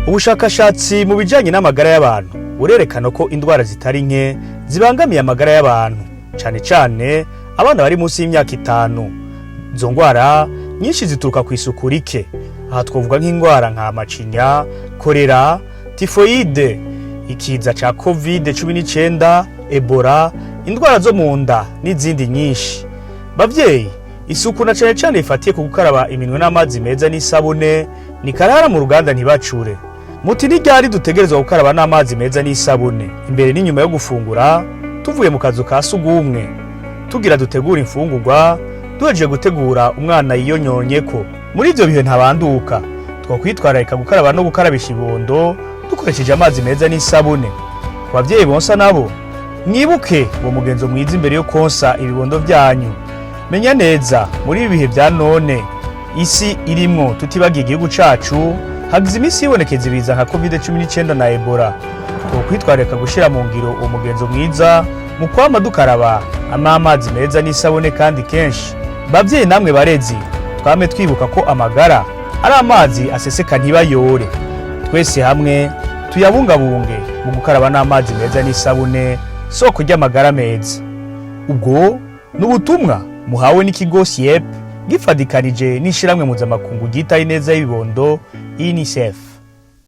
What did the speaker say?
Ubushakashatsi mu bijanye n'amagara y'abantu burerekana ko indwara zitari nke zibangamiye amagara y'abantu, cane cane abana bari munsi y'imyaka 5. Izo ndwara nyinshi zituruka kw'isuku rike. Aha twovuga nk'indwara nka macinya, kolera, tifoide, ikiza ca COVID-19, Ebola, indwara zo mu nda n'izindi nyinshi. Bavyeyi, isuku na cane cane ifatiye ku gukaraba iminwe n'amazi meza n'isabune ni karahara mu ruganda ntibacure. Muti ni ryari dutegerezwa gukaraba n'amazi meza n'isabune imbere n'inyuma yo gufungura, tuvuye mu kazu ka sugumwe, tugira dutegura imfungurwa, duhejeje gutegura umwana yiyonyonyeko. Muri ivyo bihe ntabanduka, twokwitwararika gukaraba no gukarabisha ibondo dukoresheje amazi meza n'isabune. Ku bavyeyi bonsa nabo, mwibuke uwo mugenzo mwiza imbere yo konsa ibibondo vyanyu. Menya neza muri ibi bihe vya none isi irimwo tutibagiye igihugu cacu, hagize imisi yibonekeza ibiza nka COVID-19 na Ebola. Twokwitwararika gushira mu ngiro uwo mugenzo mwiza mu kwama dukaraba amazi meza n'isabune kandi kenshi. Bavyeyi namwe barezi, twame twibuka ko amagara ari amazi aseseka ntibayore. Twese hamwe tuyabungabunge mu gukaraba n'amazi meza n'isabune, soko ry'amagara meza. Ubwo n'ubutumwa muhawe n'ikigo SIEP gifadikanije n'ishiramwe mpuzamakungu ryitaye neza y'ibibondo UNICEF.